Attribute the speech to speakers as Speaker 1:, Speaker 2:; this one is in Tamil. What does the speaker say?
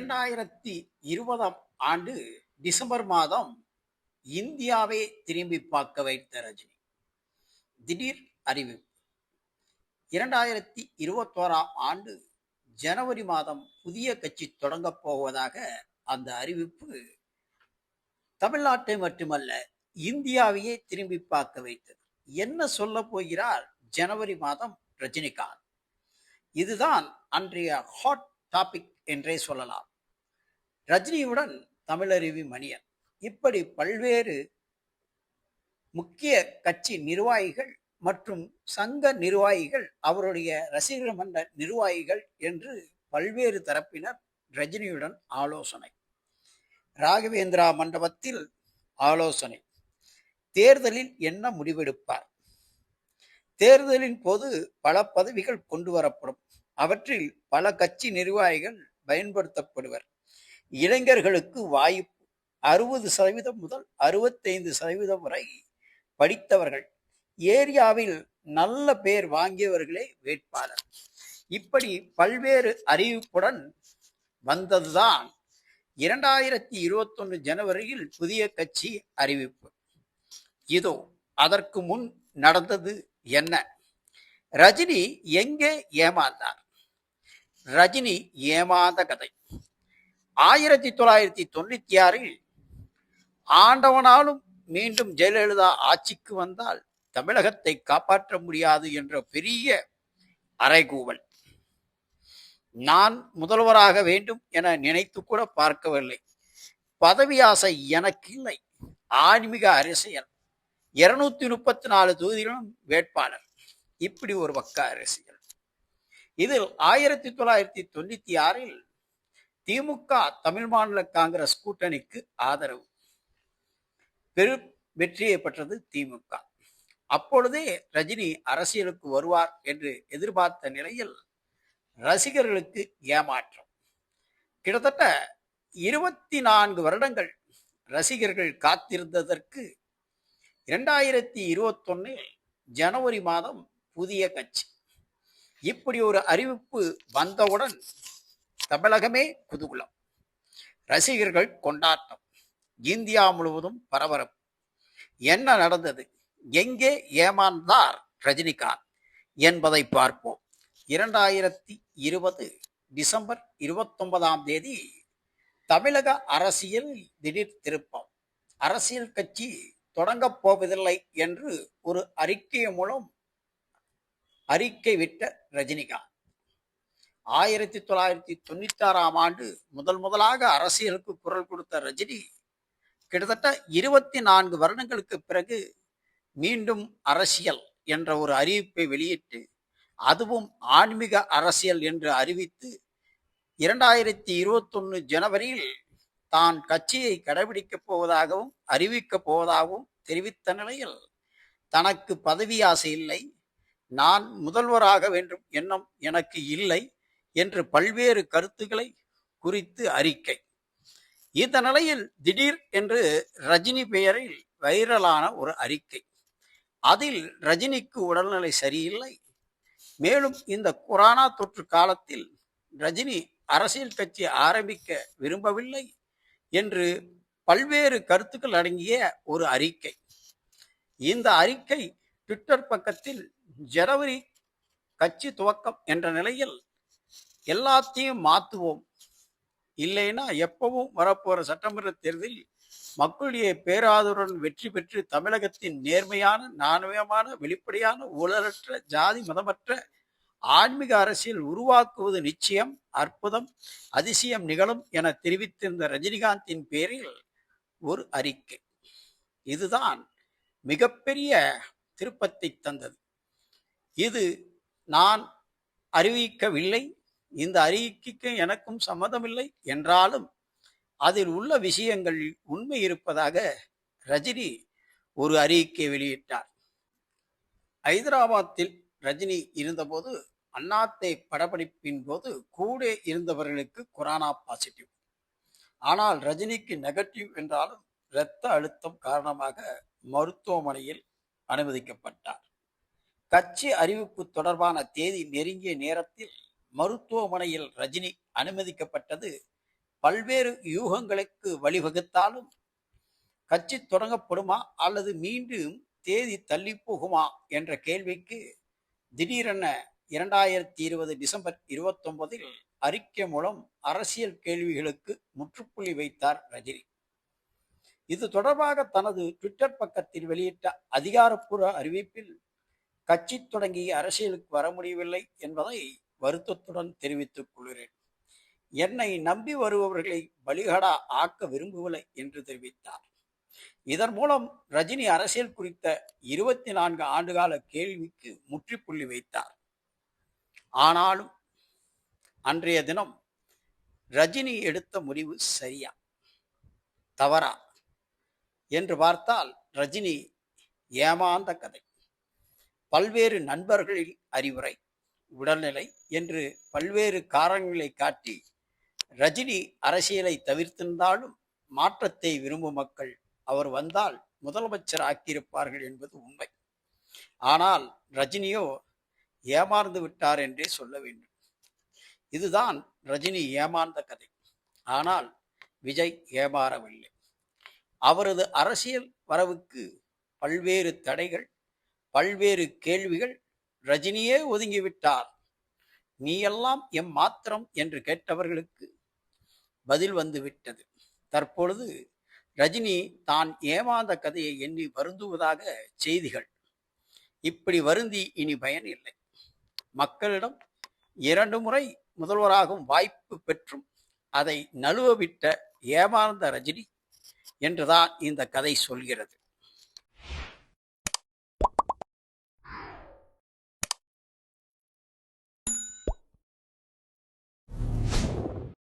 Speaker 1: 2020ஆம் ஆண்டு டிசம்பர் மாதம் இந்தியாவை திரும்பி பார்க்க வைத்த ரஜினி திடீர் அறிவிப்பு. 2021ஆம் ஆண்டு ஜனவரி மாதம் புதிய கட்சி தொடங்கப் போவதாக அந்த அறிவிப்பு தமிழ்நாட்டை மட்டுமல்ல இந்தியாவையே திரும்பி பார்க்க வைத்தது. என்ன சொல்ல போகிறார் ஜனவரி மாதம் ரஜினிகாந்த்? இதுதான் அன்றைய ஹாட் டாபிக் என்றே சொல்லலாம். ரஜினியுடன் தமிழருவி மணியன், இப்படி பல்வேறு முக்கிய கட்சி நிர்வாகிகள் மற்றும் சங்க நிர்வாகிகள், அவருடைய ரசிகர் மன்ற நிர்வாகிகள் என்று பல்வேறு தரப்பினர் ரஜினியுடன் ஆலோசனை. ராகவேந்திரா மண்டபத்தில் ஆலோசனை. தேர்தலில் என்ன முடிவெடுப்பார்? தேர்தலின் போது பல பதவிகள் கொண்டு வரப்படும். அவற்றில் பல கட்சி நிர்வாகிகள் பயன்படுத்தப்படுவர். இளைஞர்களுக்கு வாய்ப்பு. 60% முதல் 65% வரை படித்தவர்கள், ஏரியாவில் நல்ல பேர் வாங்கியவர்களே வேட்பாளர். இப்படி பல்வேறு அறிவிப்புடன் வந்ததுதான் 2021 ஜனவரியில் புதிய கட்சி அறிவிப்பு. இதோ அதற்கு முன் நடந்தது என்ன? ரஜினி எங்கே ஏமாந்தார்? ரஜினி ஏமாந்த கதை. 1996இல் ஆண்டவனாலும் மீண்டும் ஜெயலலிதா ஆட்சிக்கு வந்தால் தமிழகத்தை காப்பாற்ற முடியாது என்ற பெரிய அறைகூவல். நான் முதல்வராக வேண்டும் என நினைத்து கூட பார்க்கவில்லை. பதவி ஆசை எனக்கு இல்லை. ஆன்மீக அரசியல். 234 தொகுதிகளும் வேட்பாளர். இப்படி ஒரு பக்க அரசியல். இதில் 1996இல் திமுக தமிழ் மாநில காங்கிரஸ் கூட்டணிக்கு ஆதரவு. பெரும் வெற்றியை பெற்றது திமுக. அப்பொழுதே ரஜினி அரசியலுக்கு வருவார் என்று எதிர்பார்த்த நிலையில் ரசிகர்களுக்கு ஏமாற்றம். கிட்டத்தட்ட 24 வருடங்கள் ரசிகர்கள் காத்திருந்ததற்கு 2021 ஜனவரி மாதம் புதிய கட்சி. இப்படி ஒரு அறிவிப்பு வந்தவுடன் தமிழகமே குதூகலம், ரசிகர்கள் கொண்டாட்டம், இந்தியா முழுவதும் பரபரப்பு. என்ன நடந்தது? எங்கே ஏமாந்தார் ரஜினிகாந்த் என்பதை பார்ப்போம். 2020 டிசம்பர் 29ஆம் தேதி தமிழக அரசியலில் திடீர் திருப்பம். அரசியல் கட்சி தொடங்கப் போவதில்லை என்று ஒரு அறிக்கை மூலம் அறிக்கை விட்ட ரஜினிகாந்த் 1996ஆம் ஆண்டு முதலாக அரசியலுக்கு குரல் கொடுத்த ரஜினி கிட்டத்தட்ட 24 வருடங்களுக்கு பிறகு மீண்டும் அரசியல் என்ற ஒரு அறிவிப்பை வெளியிட்டு, அதுவும் ஆன்மீக அரசியல் என்று அறிவித்து 2021 ஜனவரியில் தான் கட்சியை கடைபிடிக்கப் போவதாகவும் அறிவிக்கப் போவதாகவும் தெரிவித்த நிலையில் தனக்கு பதவி ஆசை இல்லை, நான் முதல்வராக வேண்டும் எண்ணம் எனக்கு இல்லை என்று பல்வேறு கருத்துக்களை குறித்து அறிக்கை. இந்த நிலையில் திடீர் என்று ரஜினி பெயரில் வைரலான ஒரு அறிக்கை. அதில் ரஜினிக்கு உடல்நிலை சரியில்லை, மேலும் இந்த கொரோனா தொற்று காலத்தில் ரஜினி அரசியல் கட்சி ஆரம்பிக்க விரும்பவில்லை என்று பல்வேறு கருத்துக்கள் அடங்கிய ஒரு அறிக்கை. இந்த அறிக்கை ட்விட்டர் பக்கத்தில் ஜனவரி கட்சி துவக்கம் என்ற நிலையில் எல்லாத்தையும் மாற்றுவோம், இல்லைன்னா எப்பவும் வரப்போற சட்டமன்ற தேர்தலில் மக்களுடைய பேராதரவுடன் வெற்றி பெற்று தமிழகத்தின் நேர்மையான, நாணயமான, வெளிப்படையான, ஊழலற்ற, ஜாதி மதமற்ற ஆன்மீக அரசியல் உருவாக்குவது நிச்சயம், அற்புதம், அதிசயம் நிகழும் என தெரிவித்திருந்த ரஜினிகாந்தின் பேரில் ஒரு அறிக்கை. இதுதான் மிகப்பெரிய திருப்பத்தை தந்தது. இது நான் அறிவிக்கவில்லை, இந்த அறிக்கைக்கு எனக்கும் சம்மதமில்லை என்றாலும் அதில் உள்ள விஷயங்களில் உண்மை இருப்பதாக ரஜினி ஒரு அறிக்கை வெளியிட்டார். ஹைதராபாத்தில் ரஜினி இருந்தபோது அண்ணாத்தை படப்பிடிப்பின் போது கூட இருந்தவர்களுக்கு கொரோனா பாசிட்டிவ். ஆனால் ரஜினிக்கு நெகட்டிவ் என்றாலும் இரத்த அழுத்தம் காரணமாக மருத்துவமனையில் அனுமதிக்கப்பட்டார். கட்சி அறிவிப்பு தொடர்பான தேதி நெருங்கிய நேரத்தில் மருத்துவமனையில் ரஜினி அனுமதிக்கப்பட்டது பல்வேறு யூகங்களுக்கு வழிவகுத்தாலும் கட்சி தொடங்கப்படுமா அல்லது மீண்டும் தேதி தள்ளி போகுமா என்ற கேள்விக்கு திடீரென 2020 டிசம்பர் 29 அறிக்கை மூலம் அரசியல் கேள்விகளுக்கு முற்றுப்புள்ளி வைத்தார் ரஜினி. இது தொடர்பாக தனது ட்விட்டர் பக்கத்தில் வெளியிட்ட அதிகாரப்பூர்வ அறிவிப்பில் கட்சி தொடங்கி அரசியலுக்கு வர முடியவில்லை என்பதை வருத்தத்துடன் தெரிவித்துக் கொள்கிறேன். என்னை நம்பி வருபவர்களை பலிகடா ஆக்க விரும்பவில்லை என்று தெரிவித்தார். இதன் மூலம் ரஜினி அரசியல் குறித்த 24 ஆண்டுகால கேள்விக்கு முற்றுப்புள்ளி வைத்தார். ஆனாலும் அன்றைய தினம் ரஜினி எடுத்த முடிவு சரியா தவறா என்று பார்த்தால் ரஜினி ஏமாந்த கதை. பல்வேறு நண்பர்களின் அறிவுரை, உடல்நிலை என்று பல்வேறு காரணங்களை காட்டி ரஜினி அரசியலை தவிர்த்திருந்தாலும் மாற்றத்தை விரும்பும் மக்கள் அவர் வந்தால் முதலமைச்சர் ஆக்கியிருப்பார்கள் என்பது உண்மை. ஆனால் ரஜினியோ ஏமாந்து விட்டார் என்றே சொல்ல வேண்டும். இதுதான் ரஜினி ஏமாந்த கதை. ஆனால் விஜய் ஏமாறவில்லை. அவரது அரசியல் வரவுக்கு பல்வேறு தடைகள், பல்வேறு கேள்விகள். ரஜினியே ஒதுங்கிவிட்டார். நீ எல்லாம் எம் மாத்திரம் என்று கேட்டவர்களுக்கு பதில் வந்துவிட்டது. தற்பொழுது ரஜினி தான் ஏமாந்த கதையை எண்ணி வருந்துவதாக செய்திகள். இப்படி வருந்தி இனி பயன் இல்லை. மக்களிடம் 2 முறை முதல்வராகும் வாய்ப்பு பெற்றும் அதை நழுவவிட்ட ஏமாந்த ரஜினி என்றுதான் இந்த கதை சொல்கிறது.